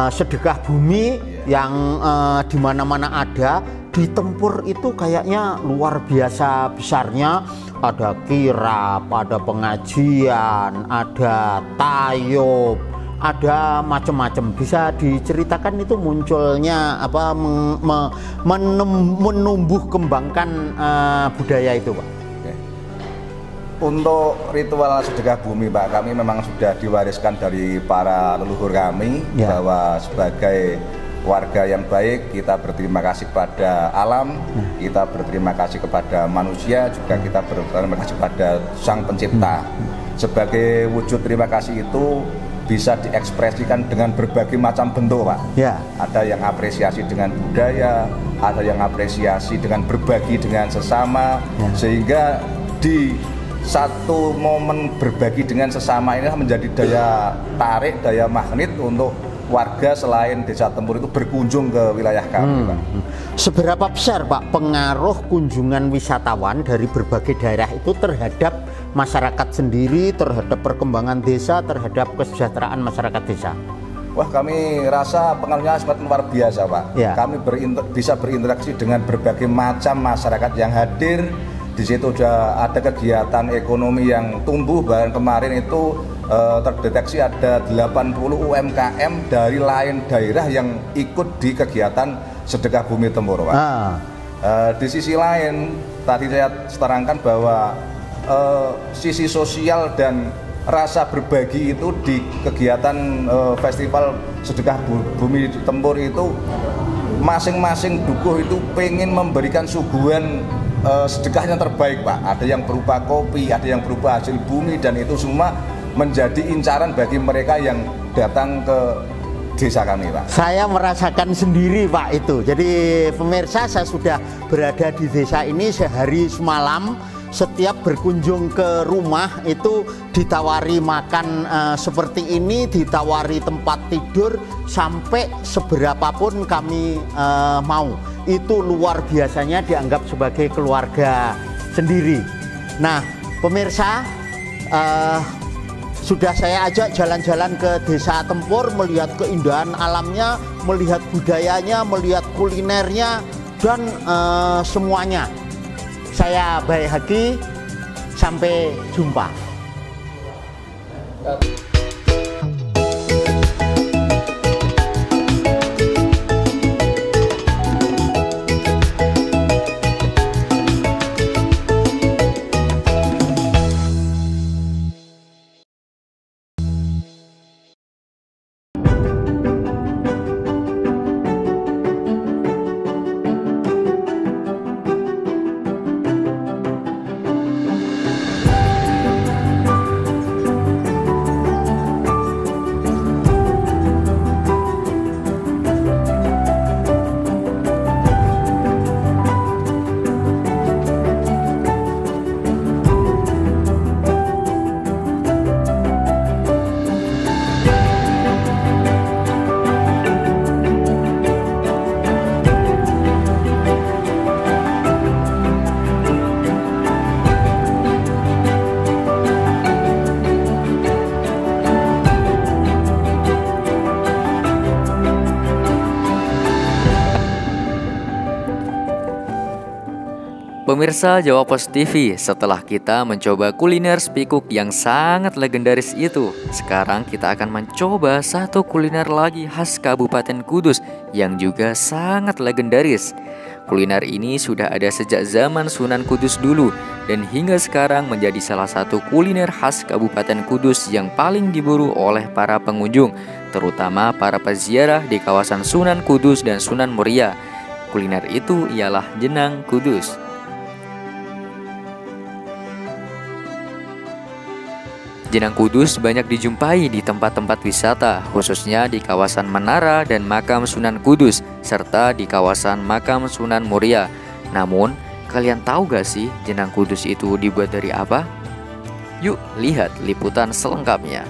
Sedekah bumi yang di mana-mana ada. Di Tempur itu kayaknya luar biasa besarnya. Ada kirap, ada pengajian, ada tayub, ada macam-macam. Bisa diceritakan itu munculnya apa, menumbuh kembangkan budaya itu, Pak?
Untuk ritual sedekah bumi, Pak, kami memang sudah diwariskan dari para leluhur kami, ya. Bahwa sebagai warga yang baik kita berterima kasih kepada alam, kita berterima kasih kepada manusia, juga kita berterima kasih kepada Sang Pencipta. Sebagai wujud terima kasih itu bisa diekspresikan dengan berbagai macam bentuk, Pak. Ya. Ada yang apresiasi dengan budaya, ada yang apresiasi dengan berbagi dengan sesama, ya. Sehingga di satu momen berbagi dengan sesama ini menjadi daya tarik, daya magnet untuk warga selain Desa Tempur itu berkunjung ke wilayah kami, Pak.
Seberapa besar, Pak, pengaruh kunjungan wisatawan dari berbagai daerah itu terhadap masyarakat sendiri, terhadap perkembangan desa, terhadap kesejahteraan masyarakat desa?
Wah, kami rasa pengaruhnya sangat luar biasa, Pak. Ya. Kami bisa berinteraksi dengan berbagai macam masyarakat yang hadir. Di situ sudah ada kegiatan ekonomi yang tumbuh. Bahkan kemarin itu terdeteksi ada 80 UMKM dari lain daerah yang ikut di kegiatan sedekah bumi Tempur, Pak. Di sisi lain, tadi saya terangkan bahwa sisi sosial dan rasa berbagi itu di kegiatan festival sedekah bumi Tempur itu masing-masing dukuh itu pengen memberikan suguhan sedekah yang terbaik, Pak. Ada yang berupa kopi, ada yang berupa hasil bumi, dan itu semua menjadi incaran bagi mereka yang datang ke desa kami, Pak.
Saya merasakan sendiri, Pak, itu. Jadi pemirsa, saya sudah berada di desa ini sehari semalam. Setiap berkunjung ke rumah itu ditawari makan seperti ini, ditawari tempat tidur, sampai seberapapun kami mau. Itu luar biasanya dianggap sebagai keluarga sendiri. Nah, pemirsa, sudah saya ajak jalan-jalan ke Desa Tempur, melihat keindahan alamnya, melihat budayanya, melihat kulinernya, dan semuanya. Saya Bayi Haki, sampai jumpa.
Pemirsa Jawa Pos TV, setelah kita mencoba kuliner spikuk yang sangat legendaris itu, sekarang kita akan mencoba satu kuliner lagi khas Kabupaten Kudus yang juga sangat legendaris. Kuliner ini sudah ada sejak zaman Sunan Kudus dulu dan hingga sekarang menjadi salah satu kuliner khas Kabupaten Kudus yang paling diburu oleh para pengunjung, terutama para peziarah di kawasan Sunan Kudus dan Sunan Muria. Kuliner itu ialah jenang Kudus. Jenang Kudus banyak dijumpai di tempat-tempat wisata, khususnya di kawasan Menara dan Makam Sunan Kudus, serta di kawasan Makam Sunan Muria. Namun, kalian tahu gak sih jenang Kudus itu dibuat dari apa? Yuk lihat liputan selengkapnya.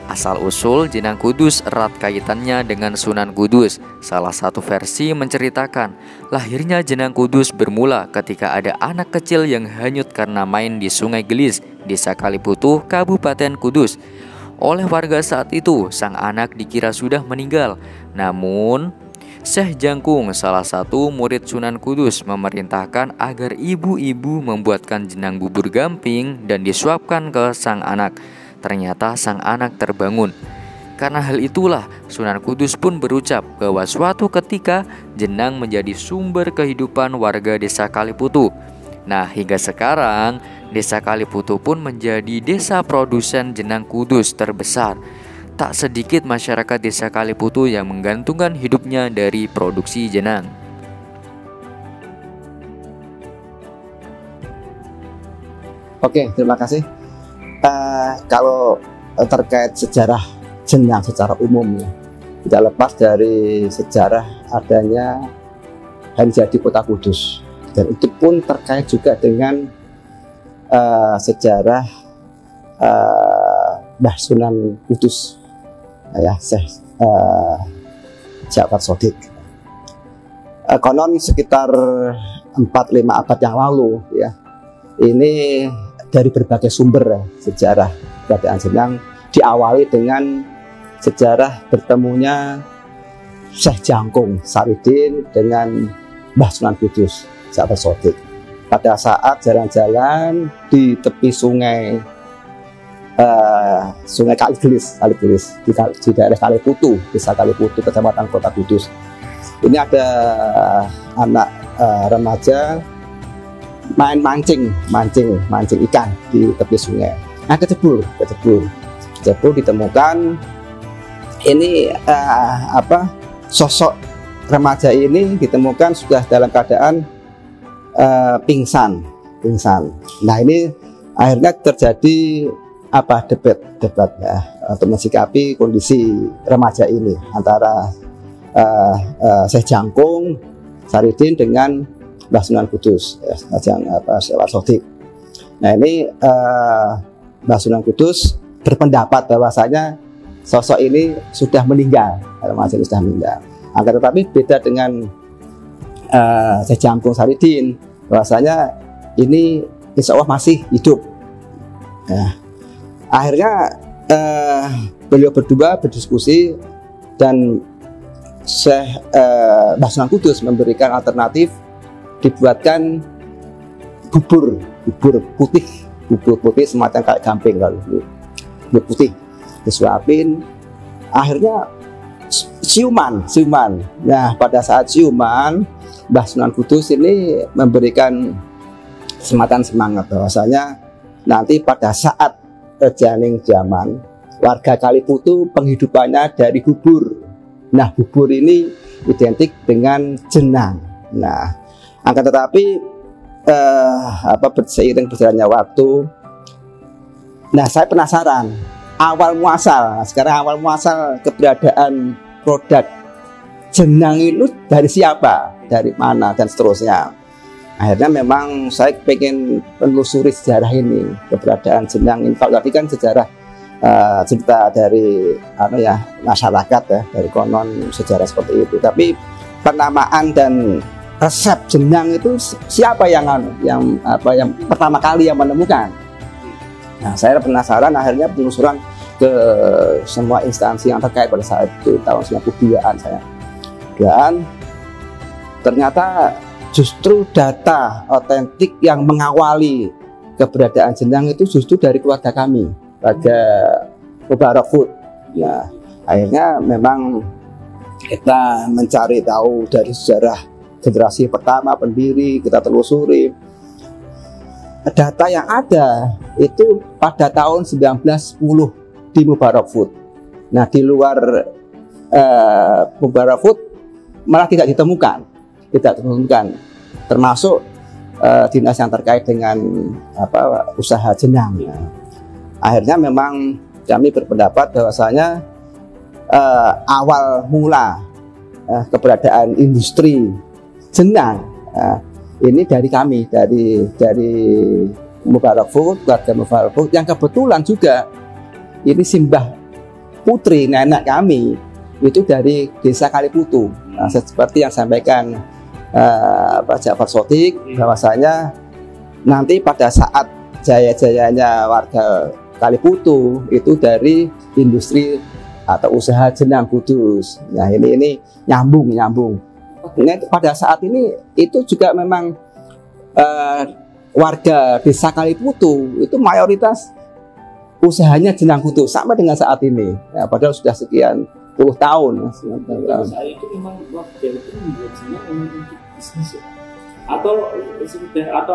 Asal-usul jenang Kudus erat kaitannya dengan Sunan Kudus. Salah satu versi menceritakan, lahirnya jenang Kudus bermula ketika ada anak kecil yang hanyut karena main di Sungai Gelis, Desa Kaliputuh, Kabupaten Kudus. Oleh warga saat itu, sang anak dikira sudah meninggal. Namun, Syekh Jangkung, salah satu murid Sunan Kudus, memerintahkan agar ibu-ibu membuatkan jenang bubur gamping dan disuapkan ke sang anak. Ternyata sang anak terbangun. Karena hal itulah Sunan Kudus pun berucap bahwa suatu ketika jenang menjadi sumber kehidupan warga Desa Kaliputuh. Nah, hingga sekarang Desa Kaliputuh pun menjadi desa produsen jenang Kudus terbesar. Tak sedikit masyarakat Desa Kaliputuh yang menggantungkan hidupnya dari produksi jenang.
Oke, terima kasih. Kalau terkait sejarah jenang secara umum ya, tidak lepas dari sejarah adanya hari jadi Kota Kudus, dan itu pun terkait juga dengan sejarah Mbah Sunan Kudus ya, Syekh Ja'far Shadiq. Konon sekitar 4-5 abad yang lalu ya, ini dari berbagai sumber ya, sejarah keberadaan jenang diawali dengan sejarah bertemunya Syekh Jangkung Saridin dengan Mbah Sunan Kudus Ja'far Shadiq pada saat jalan-jalan di tepi sungai Kaligelis di daerah Kaliputuh, Desa Kaliputuh, Kecamatan Kota Kudus. Ini ada anak remaja mancing ikan di tepi sungai. Nah, kecebur ditemukan ini sosok remaja ini ditemukan sudah dalam keadaan pingsan. Nah, ini akhirnya terjadi debat ya, untuk mensikapi kondisi remaja ini antara Syekh Jangkung Saridin dengan Mbah Sunan Kudus, Ja'far Shadiq. Nah, ini Mbah Sunan Kudus berpendapat bahwasanya sosok ini sudah meninggal, remaja ini sudah meninggal. Akan tetapi beda dengan Syekh Jangkung Saridin, bahwasanya ini insya Allah masih hidup. Ya. Akhirnya beliau berdua berdiskusi dan Syekh Mbah Sunan Kudus memberikan alternatif dibuatkan bubur putih semacam kayak gamping, lalu bubur putih disuapin, akhirnya siuman. Nah, pada saat siuman Mbah Sunan Kudus ini memberikan semacam semangat bahwasanya nanti pada saat terjaning zaman warga Kaliputuh penghidupannya dari bubur. Nah, bubur ini identik dengan jenang. Nah, akan tetapi seiring berjalannya waktu, nah saya penasaran awal muasal keberadaan produk jenang itu dari siapa, dari mana dan seterusnya. Akhirnya memang saya pengen menelusuri sejarah ini, keberadaan jenang ini. Kalau tadi kan sejarah cerita dari masyarakat ya, dari konon sejarah seperti itu. Tapi penamaan dan resep jenang itu siapa yang pertama kali yang menemukan? Nah, saya penasaran, akhirnya penelusuran ke semua instansi yang terkait pada saat itu tahun 92-an saya. Dan ternyata justru data otentik yang mengawali keberadaan jenang itu justru dari keluarga kami, keluarga Mubarak Food. Nah, akhirnya memang kita mencari tahu dari sejarah generasi pertama pendiri, kita telusuri. Data yang ada itu pada tahun 1910 di Mubarak Food. Nah, di luar Mubarak Food malah tidak ditemukan, termasuk dinas yang terkait dengan usaha jenang. Akhirnya memang kami berpendapat bahwasanya awal mula keberadaan industri jenang ini dari kami, dari Mubarak Food, keluarga Mubarak Food, yang kebetulan juga ini simbah putri nenek kami itu dari desa Kaliputu. Nah, seperti yang sampaikan Pak Ja'far Shodiq, bahwasanya nanti pada saat jaya-jayanya warga Kaliputu itu dari industri atau usaha jenang Kudus. Nah, ini nyambung. Nah, pada saat ini itu juga memang warga desa Kaliputu itu mayoritas usahanya jenang Kudus sampai dengan saat ini. Ya, padahal sudah sekian puluh tahun.
Saat itu memang warga itu membuat jenang untuk bisnis atau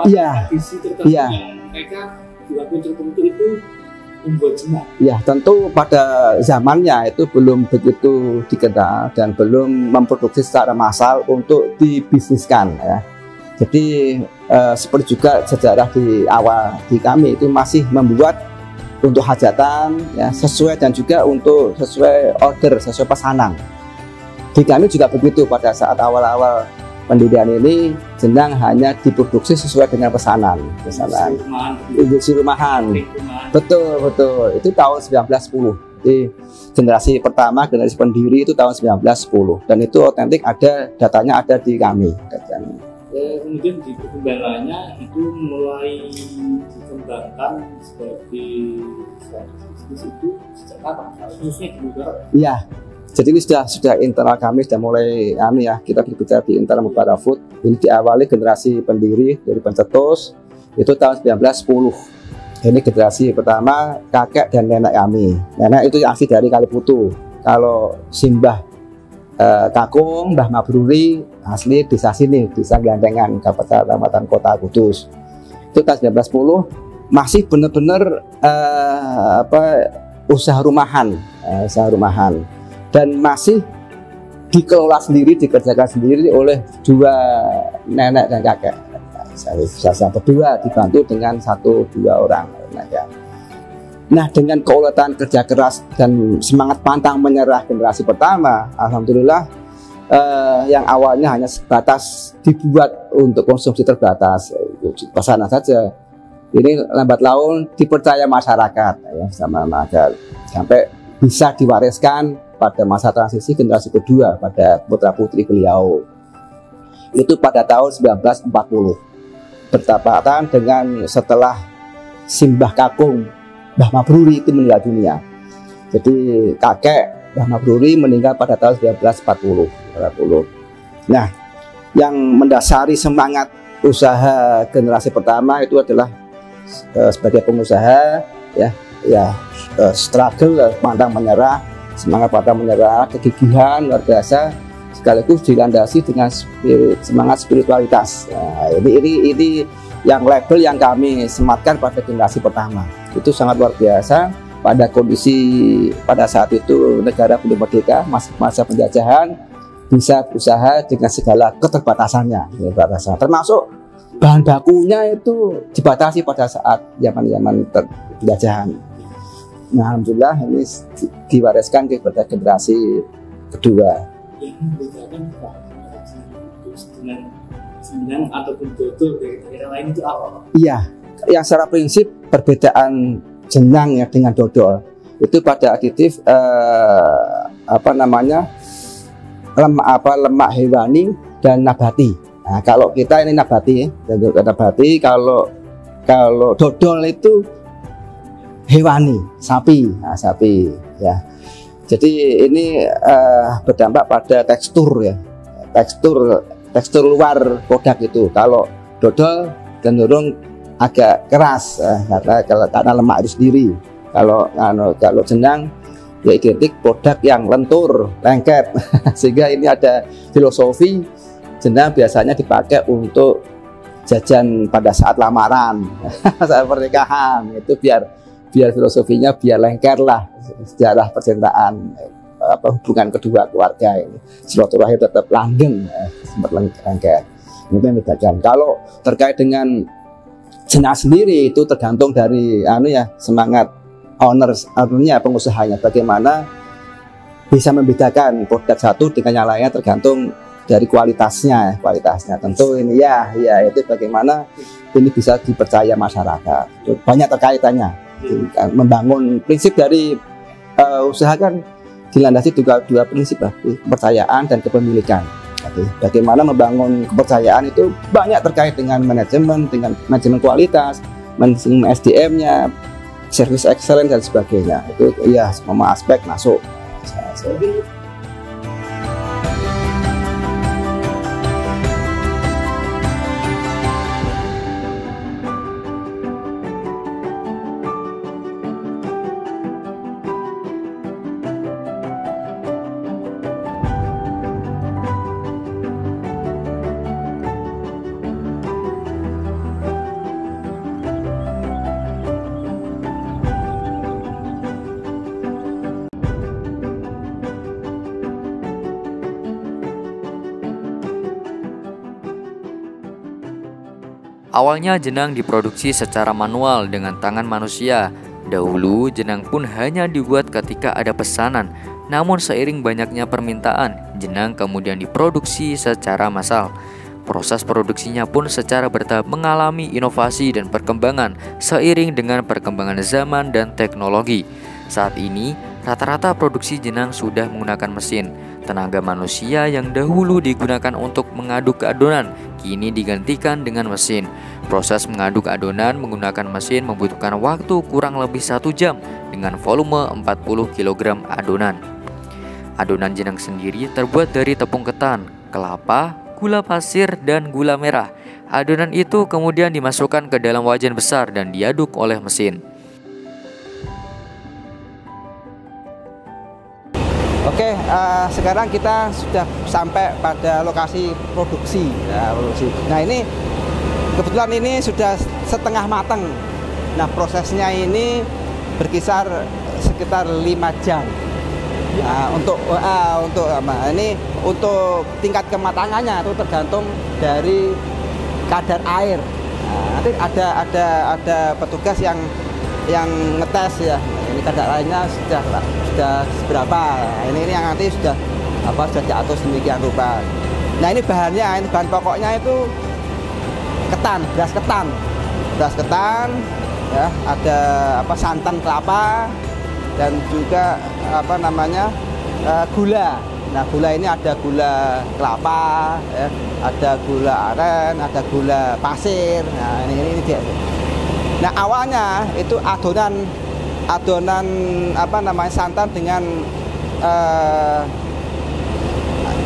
tradisi tertentu yang mereka di waktu tertentu itu membuat jenang. Ya, tentu pada zamannya itu belum begitu dikenal dan belum memproduksi secara massal untuk dibisniskan. Ya. Jadi seperti juga sejarah di awal di kami itu masih membuat untuk hajatan, ya, sesuai dan juga untuk sesuai order, sesuai pesanan. Di kami juga begitu pada saat awal-awal pendirian ini, jenang hanya diproduksi sesuai dengan pesanan. Industri rumahan. Betul. Itu tahun 1910. Jadi generasi pertama, generasi pendiri itu tahun 1910. Dan itu otentik, ada datanya, ada di kami. Kemudian di perkembangannya itu mulai dikembangkan sebagai bisnis itu sejak kapan? Khususnya di Mubarak? Iya,
jadi ini sudah internal kami sudah mulai kita berbicara di internal Mubarak Food. Ini diawali generasi pendiri dari pencetus itu tahun 1910. Ini generasi pertama kakek dan nenek kami. Nenek itu asli dari Kaliputu. Kalau simbah kakung, Mbah Mabruri asli desa sini, desa Gandengan, Kecamatan Kota Kudus. Itu tahun 1910 masih benar-benar usaha rumahan, dan masih dikelola sendiri, dikerjakan sendiri oleh dua nenek dan kakek. Saya berdua dibantu dengan 1-2 orang. Nah, dengan keuletan kerja keras dan semangat pantang menyerah generasi pertama, alhamdulillah yang awalnya hanya sebatas dibuat untuk konsumsi terbatas, pesanan saja, ini lambat laun dipercaya masyarakat, ya, sama masyarakat, sampai bisa diwariskan pada masa transisi generasi kedua pada putra putri beliau. Itu pada tahun 1940, bertepatan dengan setelah simbah kakung Mbah Mabruri itu meninggal dunia. Jadi kakek Mbah Mabruri meninggal pada tahun 1940. Nah, yang mendasari semangat usaha generasi pertama itu adalah sebagai pengusaha, struggle, pantang menyerah, semangat pantang menyerah, kegigihan luar biasa, sekaligus dilandasi dengan semangat spiritualitas. Nah, ini yang label yang kami sematkan pada generasi pertama. Itu sangat luar biasa pada kondisi pada saat itu negara belum merdeka, masih masa penjajahan, bisa berusaha dengan segala keterbatasannya, termasuk bahan bakunya itu dibatasi pada saat zaman penjajahan. Nah, alhamdulillah ini diwariskan kepada generasi kedua.
Yang membedakan dengan jenang ataupun dodol dari daerah lain itu apa?
Iya, yang secara prinsip perbedaan jenang ya dengan dodol itu pada aditif lemak hewani dan nabati. Nah, kalau kita ini nabati, kalau dodol itu hewani, sapi ya. Jadi ini berdampak pada tekstur ya, tekstur tekstur luar produk itu. Kalau dodol cenderung agak keras karena lemak itu sendiri. Kalau jenang ya identik produk yang lentur, lengket. Sehingga ini ada filosofi jenang biasanya dipakai untuk jajan pada saat lamaran, saat pernikahan. Itu biar filosofinya biar lengket lah sejarah percintaan, hubungan kedua keluarga ini. Silaturahim tetap langgeng, sempat lengket. Ini membedakan. Kalau terkait dengan jenang sendiri itu tergantung dari semangat ownernya, pengusahanya, bagaimana bisa membedakan produk satu dengan yang lainnya tergantung dari kualitasnya. Tentu ini itu bagaimana ini bisa dipercaya masyarakat. Banyak terkaitannya. Membangun prinsip dari usaha kan dilandasi dua prinsip, kepercayaan dan kepemilikan. Bagaimana membangun kepercayaan itu banyak terkait dengan manajemen kualitas, manajemen SDM-nya, service excellence dan sebagainya. Itu ya semua aspek masuk.
Awalnya jenang diproduksi secara manual dengan tangan manusia. Dahulu jenang pun hanya dibuat ketika ada pesanan. Namun seiring banyaknya permintaan, jenang kemudian diproduksi secara massal. Proses produksinya pun secara bertahap mengalami inovasi dan perkembangan seiring dengan perkembangan zaman dan teknologi. Saat ini, rata-rata produksi jenang sudah menggunakan mesin. Tenaga manusia yang dahulu digunakan untuk mengaduk adonan kini digantikan dengan mesin. Proses mengaduk adonan menggunakan mesin membutuhkan waktu kurang lebih 1 jam dengan volume 40 kg adonan. Adonan jenang sendiri terbuat dari tepung ketan, kelapa, gula pasir, dan gula merah. Adonan itu kemudian dimasukkan ke dalam wajan besar dan diaduk oleh mesin.
Oke, sekarang kita sudah sampai pada lokasi produksi. Nah ini kebetulan ini sudah setengah matang. Nah prosesnya ini berkisar sekitar 5 jam. Nah, untuk tingkat kematangannya itu tergantung dari kadar air. Nah, nanti ada petugas yang ngetes ya. Ini kadar airnya sudah seberapa. Ini yang nanti sudah diatur sedemikian rupa. Nah ini bahan pokoknya itu beras ketan, ya, ada santan kelapa dan juga gula. Nah gula ini ada gula kelapa, ya, ada gula aren, ada gula pasir. Nah ini dia. Nah awalnya itu adonan santan dengan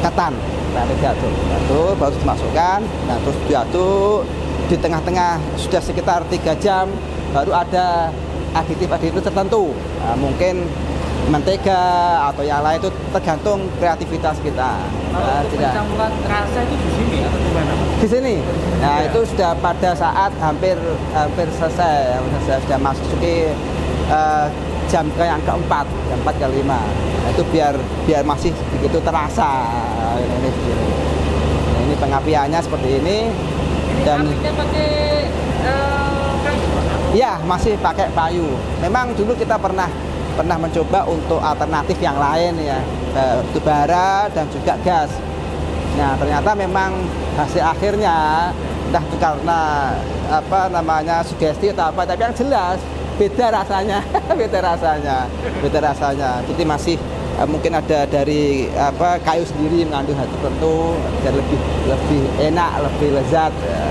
ketan. Nah diaduk, baru dimasukkan. Nah terus diaduk di tengah-tengah sudah sekitar 3 jam baru ada aditif tertentu. Nah, mungkin mentega atau yang lain itu tergantung kreativitas kita.
Pencampuran rasa itu di sini atau di mana?
Di sini. Nah itu sudah pada saat hampir selesai, sudah masuki jam yang keempat, jam 4 ke 5. Nah, itu biar masih begitu terasa. Ini pengapiannya seperti ini. Dan
apinya pakai kayu?
Ya masih pakai kayu. Memang dulu kita pernah mencoba untuk alternatif yang lain ya, batu bara dan juga gas. Nah ternyata memang hasil akhirnya entah itu karena sugesti atau apa, tapi yang jelas beda rasanya. Jadi masih mungkin ada dari kayu sendiri mengandung hal tertentu dan lebih enak, lebih lezat. Ya.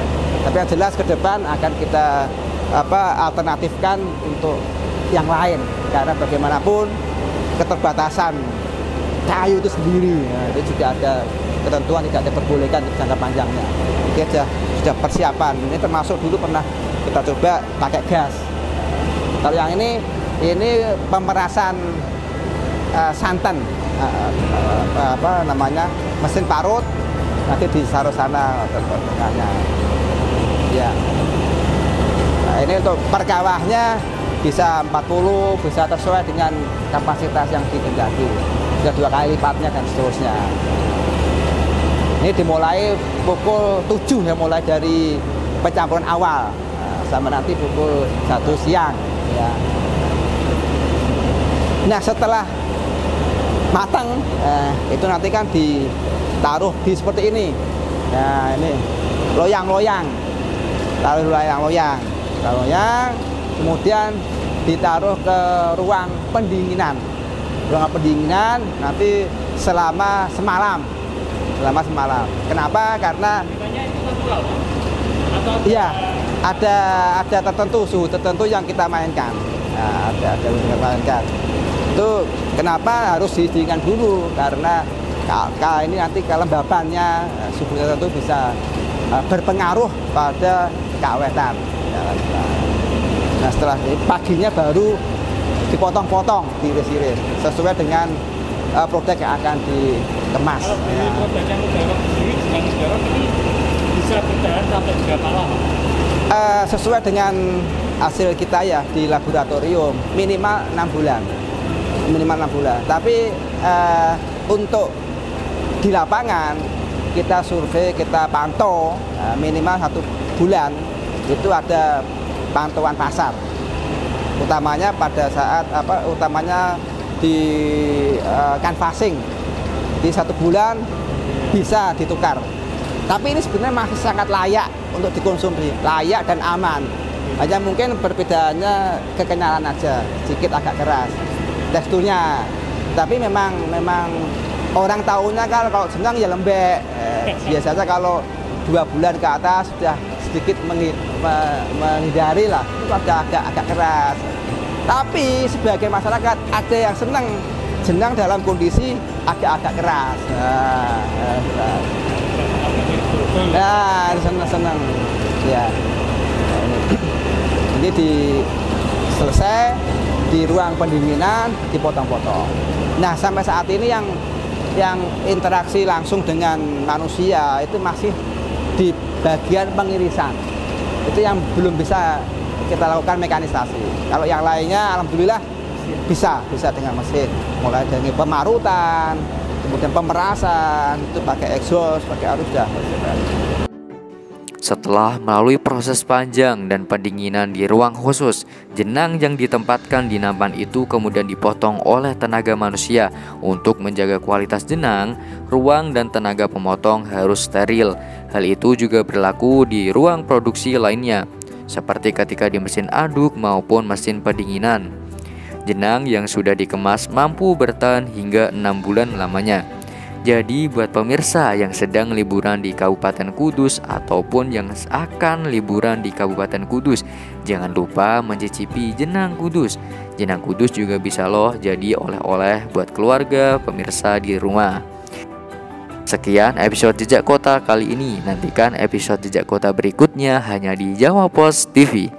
Tapi yang jelas ke depan akan kita alternatifkan untuk yang lain, karena bagaimanapun keterbatasan kayu itu sendiri, ya, itu juga ada ketentuan tidak diperbolehkan untuk jangka panjangnya. Oke, sudah persiapan. Ini termasuk dulu pernah kita coba pakai gas. Kalau yang ini pemerasan santan, apa namanya, mesin parut, nanti ditaruh sana tengahnya. Ya. Nah, ini untuk per kawahnya bisa 40, bisa sesuai dengan kapasitas yang dikehendaki. Bisa 2 kali lipatnya dan seterusnya. Ini dimulai pukul 7 ya, mulai dari pencampuran awal sama nanti pukul 1 siang ya. Nah, setelah matang itu nanti kan ditaruh di seperti ini. Nah, ini loyang-loyang. Taruh loyang-loyang. Kemudian ditaruh ke ruang pendinginan. Ruang pendinginan nanti selama semalam. Kenapa? Karena iya, ada tertentu, suhu tertentu yang kita mainkan. Nah, ada yang kita mainkan. Itu kenapa harus didinginkan dulu? Karena ini nanti kelembabannya, suhu tertentu bisa berpengaruh pada keawetan. Nah, setelah ini paginya baru dipotong-potong, diiris-iris sesuai dengan produk yang akan dikemas.
Kalau dari produk yang mujarab sendiri, jenang mujarab ini bisa bertahan sampai berapa lama?
Sesuai dengan hasil kita ya di laboratorium minimal 6 bulan. Tapi untuk di lapangan kita survei, kita pantau minimal 1 bulan itu ada pantauan pasar. Utamanya pada saat utamanya di canvassing di 1 bulan bisa ditukar. Tapi ini sebenarnya masih sangat layak untuk dikonsumsi, layak dan aman. Hanya mungkin perbedaannya kekenyalan aja, sedikit agak keras teksturnya. Tapi memang orang tahunya kan kalau jenang ya lembek. Biasanya kalau 2 bulan ke atas sudah sedikit menghindari lah, itu agak keras. Tapi sebagai masyarakat ada yang senang jenang dalam kondisi agak keras. Nah, senang. Ya. Ini selesai di ruang pendinginan, dipotong-potong. Nah, sampai saat ini yang interaksi langsung dengan manusia itu masih di bagian pengirisan. Itu yang belum bisa kita lakukan mekanisasi. Kalau yang lainnya alhamdulillah bisa dengan mesin. Mulai dari pemarutan, kemudian pemerasan, itu pakai exhaust, pakai arus dah.
Setelah melalui proses panjang dan pendinginan di ruang khusus, jenang yang ditempatkan di nampan itu kemudian dipotong oleh tenaga manusia. Untuk menjaga kualitas jenang, ruang dan tenaga pemotong harus steril. Hal itu juga berlaku di ruang produksi lainnya, seperti ketika di mesin aduk maupun mesin pendinginan. Jenang yang sudah dikemas mampu bertahan hingga 6 bulan lamanya. Jadi buat pemirsa yang sedang liburan di Kabupaten Kudus ataupun yang akan liburan di Kabupaten Kudus, jangan lupa mencicipi jenang Kudus. Jenang Kudus juga bisa loh jadi oleh-oleh buat keluarga pemirsa di rumah. Sekian episode Jejak Kota kali ini. Nantikan episode Jejak Kota berikutnya hanya di Jawa Pos TV.